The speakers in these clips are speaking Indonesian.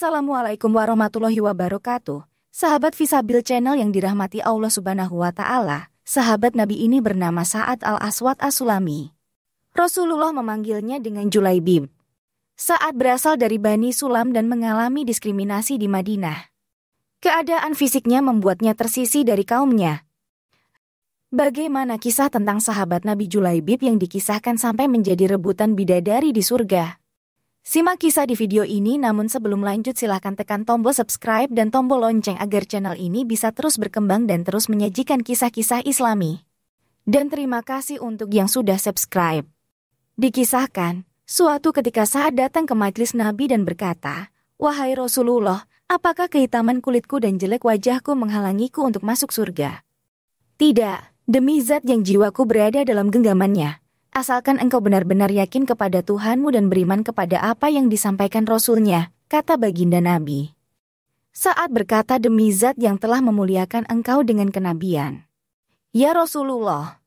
Assalamualaikum warahmatullahi wabarakatuh. Sahabat Visabil Channel yang dirahmati Allah Subhanahu wa Ta'ala, sahabat Nabi ini bernama Sa'ad al-Aswad as-Sulami. Rasulullah memanggilnya dengan Julaibib. Sa'ad berasal dari Bani Sulam dan mengalami diskriminasi di Madinah. Keadaan fisiknya membuatnya tersisih dari kaumnya. Bagaimana kisah tentang sahabat Nabi Julaibib yang dikisahkan sampai menjadi rebutan bidadari di surga? Simak kisah di video ini, namun sebelum lanjut silahkan tekan tombol subscribe dan tombol lonceng agar channel ini bisa terus berkembang dan terus menyajikan kisah-kisah Islami. Dan terima kasih untuk yang sudah subscribe. Dikisahkan, suatu ketika Sa'ad datang ke majelis Nabi dan berkata, "Wahai Rasulullah, apakah kehitaman kulitku dan jelek wajahku menghalangiku untuk masuk surga?" "Tidak, demi zat yang jiwaku berada dalam genggamannya. Asalkan engkau benar-benar yakin kepada Tuhanmu dan beriman kepada apa yang disampaikan Rasul-Nya," kata baginda Nabi. Sa'ad berkata, "Demi zat yang telah memuliakan engkau dengan kenabian. Ya Rasulullah,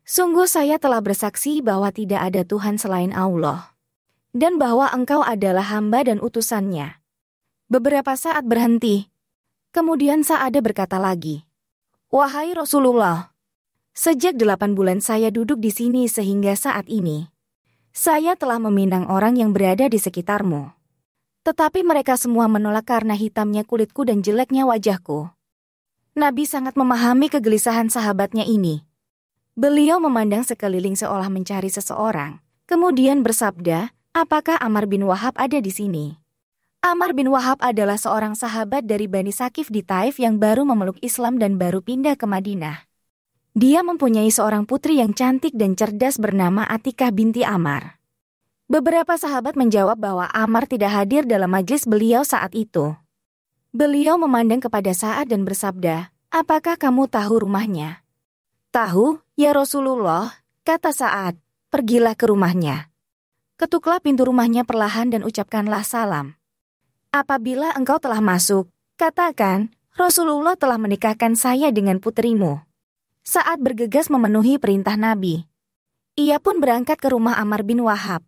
sungguh saya telah bersaksi bahwa tidak ada Tuhan selain Allah, dan bahwa engkau adalah hamba dan utusannya." Beberapa saat berhenti. Kemudian Sa'ad berkata lagi, "Wahai Rasulullah, sejak 8 bulan saya duduk di sini sehingga saat ini, saya telah meminang orang yang berada di sekitarmu. Tetapi mereka semua menolak karena hitamnya kulitku dan jeleknya wajahku." Nabi sangat memahami kegelisahan sahabatnya ini. Beliau memandang sekeliling seolah mencari seseorang, kemudian bersabda, "Apakah Amr bin Wahab ada di sini?" Amr bin Wahab adalah seorang sahabat dari Bani Sakif di Taif yang baru memeluk Islam dan baru pindah ke Madinah. Dia mempunyai seorang putri yang cantik dan cerdas bernama Atikah binti Amr. Beberapa sahabat menjawab bahwa Amr tidak hadir dalam majelis beliau saat itu. Beliau memandang kepada Sa'ad dan bersabda, "Apakah kamu tahu rumahnya?" "Tahu, ya Rasulullah," kata Sa'ad, "pergilah ke rumahnya. Ketuklah pintu rumahnya perlahan dan ucapkanlah salam. Apabila engkau telah masuk, katakan, Rasulullah telah menikahkan saya dengan putrimu." Sa'ad bergegas memenuhi perintah Nabi. Ia pun berangkat ke rumah Amr bin Wahab.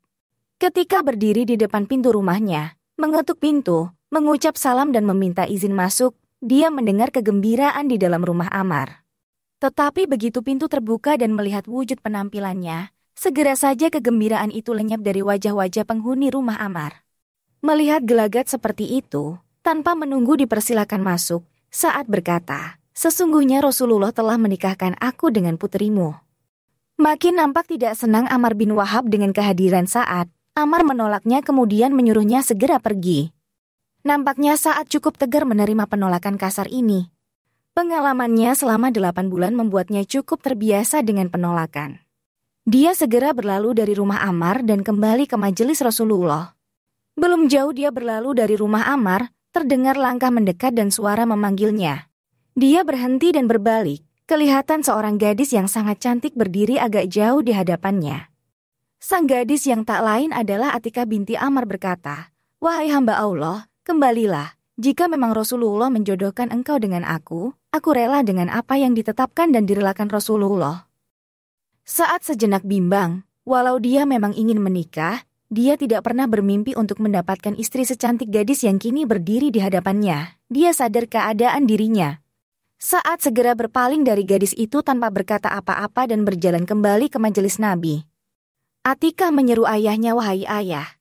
Ketika berdiri di depan pintu rumahnya, mengetuk pintu, mengucap salam dan meminta izin masuk, dia mendengar kegembiraan di dalam rumah Amr. Tetapi begitu pintu terbuka dan melihat wujud penampilannya, segera saja kegembiraan itu lenyap dari wajah-wajah penghuni rumah Amr. Melihat gelagat seperti itu, tanpa menunggu dipersilakan masuk, Sa'ad berkata, "Sesungguhnya Rasulullah telah menikahkan aku dengan putrimu." Makin nampak tidak senang Amr bin Wahab dengan kehadiran Sa'ad. Amr menolaknya kemudian menyuruhnya segera pergi. Nampaknya Sa'ad cukup tegar menerima penolakan kasar ini. Pengalamannya selama 8 bulan membuatnya cukup terbiasa dengan penolakan. Dia segera berlalu dari rumah Amr dan kembali ke majelis Rasulullah. Belum jauh dia berlalu dari rumah Amr, terdengar langkah mendekat dan suara memanggilnya. Dia berhenti dan berbalik, kelihatan seorang gadis yang sangat cantik berdiri agak jauh di hadapannya. Sang gadis yang tak lain adalah Atikah binti Amr berkata, "Wahai hamba Allah, kembalilah. Jika memang Rasulullah menjodohkan engkau dengan aku rela dengan apa yang ditetapkan dan direlakan Rasulullah." Saat sejenak bimbang, walau dia memang ingin menikah, dia tidak pernah bermimpi untuk mendapatkan istri secantik gadis yang kini berdiri di hadapannya. Dia sadar keadaan dirinya. Sa'ad segera berpaling dari gadis itu tanpa berkata apa-apa dan berjalan kembali ke majelis Nabi. Atikah menyeru ayahnya, "Wahai ayah,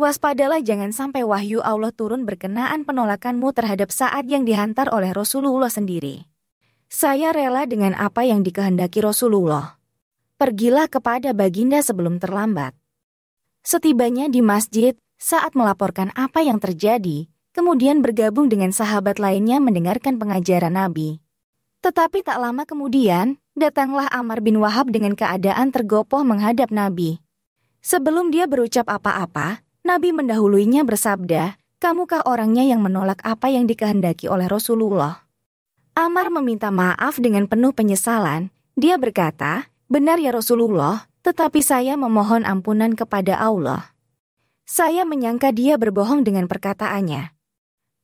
waspadalah jangan sampai wahyu Allah turun berkenaan penolakanmu terhadap Sa'ad yang dihantar oleh Rasulullah sendiri. Saya rela dengan apa yang dikehendaki Rasulullah. Pergilah kepada baginda sebelum terlambat." Setibanya di masjid, Sa'ad melaporkan apa yang terjadi, kemudian bergabung dengan sahabat lainnya mendengarkan pengajaran Nabi. Tetapi tak lama kemudian, datanglah Amr bin Wahab dengan keadaan tergopoh menghadap Nabi. Sebelum dia berucap apa-apa, Nabi mendahuluinya bersabda, "Kamukah orangnya yang menolak apa yang dikehendaki oleh Rasulullah?" Amr meminta maaf dengan penuh penyesalan. Dia berkata, "Benar ya Rasulullah, tetapi saya memohon ampunan kepada Allah. Saya menyangka dia berbohong dengan perkataannya.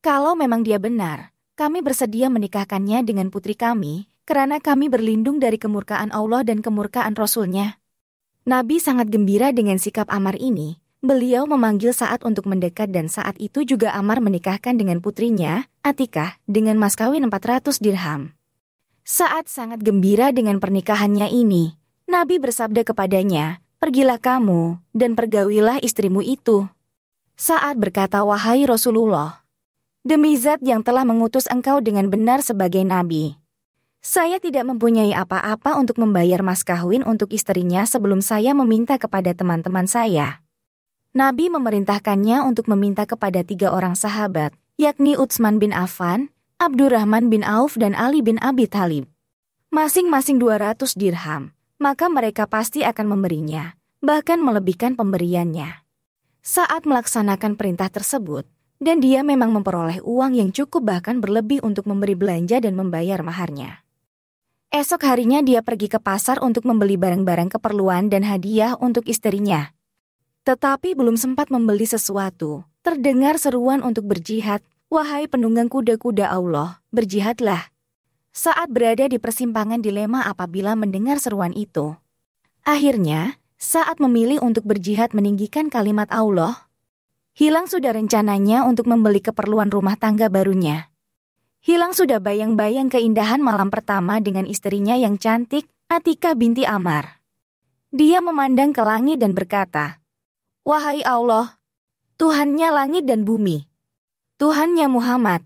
Kalau memang dia benar, kami bersedia menikahkannya dengan putri kami, karena kami berlindung dari kemurkaan Allah dan kemurkaan Rasul-Nya." Nabi sangat gembira dengan sikap Amr ini. beliau memanggil Sa'ad untuk mendekat dan saat itu juga Ammar menikahkan dengan putrinya, Atikah, dengan mas kawin 400 dirham. Sa'ad sangat gembira dengan pernikahannya ini. Nabi bersabda kepadanya, "Pergilah kamu, dan pergaulilah istrimu itu." Sa'ad berkata, "Wahai Rasulullah, demi Zat yang telah mengutus engkau dengan benar sebagai Nabi, saya tidak mempunyai apa-apa untuk membayar mas kawin untuk istrinya sebelum saya meminta kepada teman-teman saya." Nabi memerintahkannya untuk meminta kepada 3 orang sahabat, yakni Utsman bin Affan, Abdurrahman bin Auf dan Ali bin Abi Thalib. Masing-masing 200 dirham, maka mereka pasti akan memberinya, bahkan melebihkan pemberiannya. Saat melaksanakan perintah tersebut, dan dia memang memperoleh uang yang cukup bahkan berlebih untuk memberi belanja dan membayar maharnya. Esok harinya dia pergi ke pasar untuk membeli barang-barang keperluan dan hadiah untuk istrinya. Tetapi belum sempat membeli sesuatu, terdengar seruan untuk berjihad, "Wahai penunggang kuda-kuda Allah, berjihadlah." Saat berada di persimpangan dilema apabila mendengar seruan itu. Akhirnya, saat memilih untuk berjihad meninggikan kalimat Allah, hilang sudah rencananya untuk membeli keperluan rumah tangga barunya. Hilang sudah bayang-bayang keindahan malam pertama dengan istrinya yang cantik, Atikah binti Ammar. Dia memandang ke langit dan berkata, "Wahai Allah, Tuhannya langit dan bumi, Tuhannya Muhammad,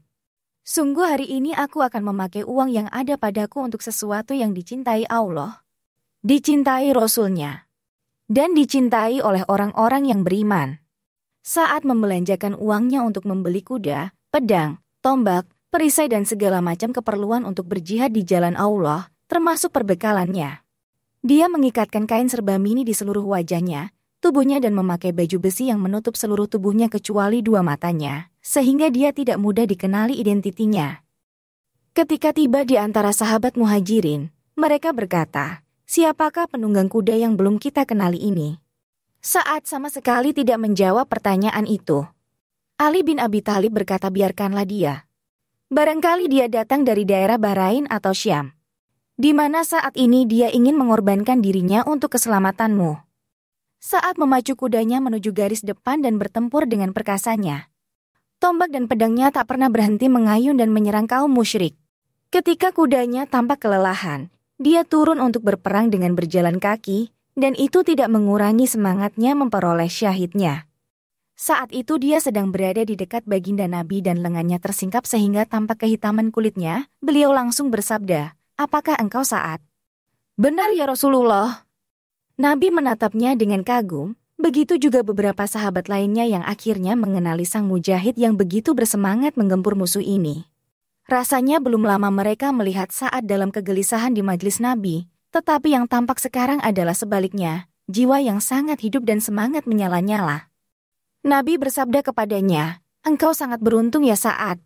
sungguh hari ini aku akan memakai uang yang ada padaku untuk sesuatu yang dicintai Allah, dicintai Rasul-Nya, dan dicintai oleh orang-orang yang beriman." Saat membelanjakan uangnya untuk membeli kuda, pedang, tombak, perisai dan segala macam keperluan untuk berjihad di jalan Allah, termasuk perbekalannya. Dia mengikatkan kain serba mini di seluruh wajahnya, tubuhnya dan memakai baju besi yang menutup seluruh tubuhnya kecuali 2 matanya, sehingga dia tidak mudah dikenali identitinya. Ketika tiba di antara sahabat Muhajirin, mereka berkata, "Siapakah penunggang kuda yang belum kita kenali ini?" Sa'ad sama sekali tidak menjawab pertanyaan itu. Ali bin Abi Thalib berkata, "Biarkanlah dia. Barangkali dia datang dari daerah Bahrain atau Syam, di mana saat ini dia ingin mengorbankan dirinya untuk keselamatanmu." Saat memacu kudanya menuju garis depan dan bertempur dengan perkasanya. Tombak dan pedangnya tak pernah berhenti mengayun dan menyerang kaum musyrik. Ketika kudanya tampak kelelahan, dia turun untuk berperang dengan berjalan kaki, dan itu tidak mengurangi semangatnya memperoleh syahidnya. Saat itu dia sedang berada di dekat baginda Nabi dan lengannya tersingkap sehingga tampak kehitaman kulitnya. Beliau langsung bersabda, "Apakah engkau Sa'ad?" "Benar ya Rasulullah." Nabi menatapnya dengan kagum, begitu juga beberapa sahabat lainnya yang akhirnya mengenali sang mujahid yang begitu bersemangat menggempur musuh ini. Rasanya belum lama mereka melihat Sa'ad dalam kegelisahan di majelis Nabi, tetapi yang tampak sekarang adalah sebaliknya, jiwa yang sangat hidup dan semangat menyala-nyala. Nabi bersabda kepadanya, "Engkau sangat beruntung ya Sa'ad."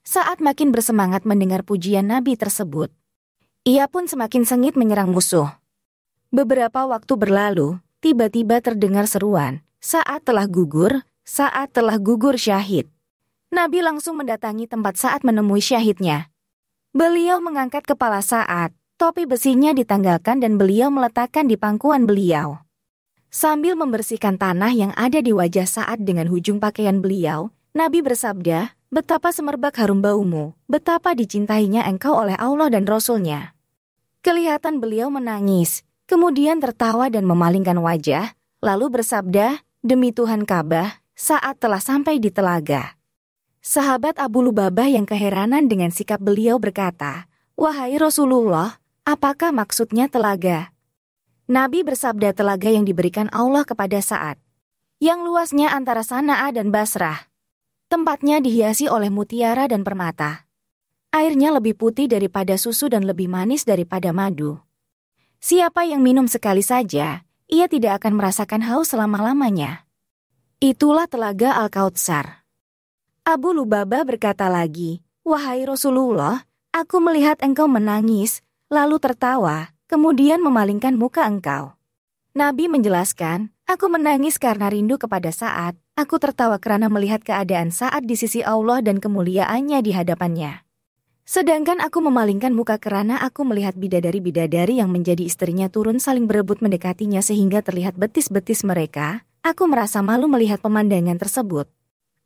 Sa'ad makin bersemangat mendengar pujian Nabi tersebut. Ia pun semakin sengit menyerang musuh. Beberapa waktu berlalu, tiba-tiba terdengar seruan, "Sa'ad telah gugur, Sa'ad telah gugur syahid." Nabi langsung mendatangi tempat Sa'ad menemui syahidnya. Beliau mengangkat kepala Sa'ad, topi besinya ditanggalkan dan beliau meletakkan di pangkuan beliau. Sambil membersihkan tanah yang ada di wajah Sa'ad dengan hujung pakaian beliau, Nabi bersabda, "Betapa semerbak harum baumu, betapa dicintainya engkau oleh Allah dan Rasul-Nya." Kelihatan beliau menangis, kemudian tertawa dan memalingkan wajah, lalu bersabda, "Demi Tuhan Ka'bah, Sa'ad telah sampai di telaga." Sahabat Abu Lubabah yang keheranan dengan sikap beliau berkata, "Wahai Rasulullah, apakah maksudnya telaga?" Nabi bersabda, "Telaga yang diberikan Allah kepada Sa'ad, yang luasnya antara Sana'a dan Basrah. Tempatnya dihiasi oleh mutiara dan permata. Airnya lebih putih daripada susu dan lebih manis daripada madu. Siapa yang minum sekali saja, ia tidak akan merasakan haus selama-lamanya. Itulah telaga Al-Kautsar." Abu Lubabah berkata lagi, "Wahai Rasulullah, aku melihat engkau menangis, lalu tertawa, kemudian memalingkan muka engkau." Nabi menjelaskan, "Aku menangis karena rindu kepada Sa'ad, aku tertawa karena melihat keadaan Sa'ad di sisi Allah dan kemuliaannya di hadapannya. Sedangkan aku memalingkan muka karena aku melihat bidadari-bidadari yang menjadi istrinya turun saling berebut mendekatinya sehingga terlihat betis-betis mereka, Aku merasa malu melihat pemandangan tersebut.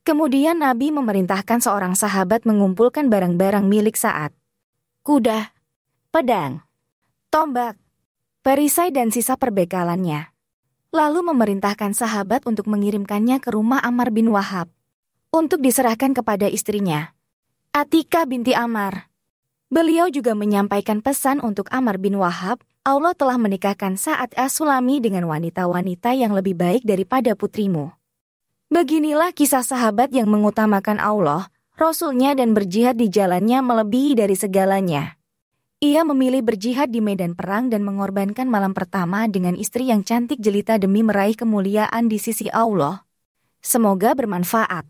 Kemudian Nabi memerintahkan seorang sahabat mengumpulkan barang-barang milik Sa'ad. Kuda, pedang, tombak, perisai dan sisa perbekalannya. Lalu memerintahkan sahabat untuk mengirimkannya ke rumah Ammar bin Wahab untuk diserahkan kepada istrinya, Atikah binti Ammar. Beliau juga menyampaikan pesan untuk Ammar bin Wahab, Allah telah menikahkan Sa'ad As-Sulami dengan wanita-wanita yang lebih baik daripada putrimu. Beginilah kisah sahabat yang mengutamakan Allah, Rasul-Nya dan berjihad di jalannya melebihi dari segalanya. Ia memilih berjihad di medan perang dan mengorbankan malam pertama dengan istri yang cantik jelita demi meraih kemuliaan di sisi Allah. Semoga bermanfaat.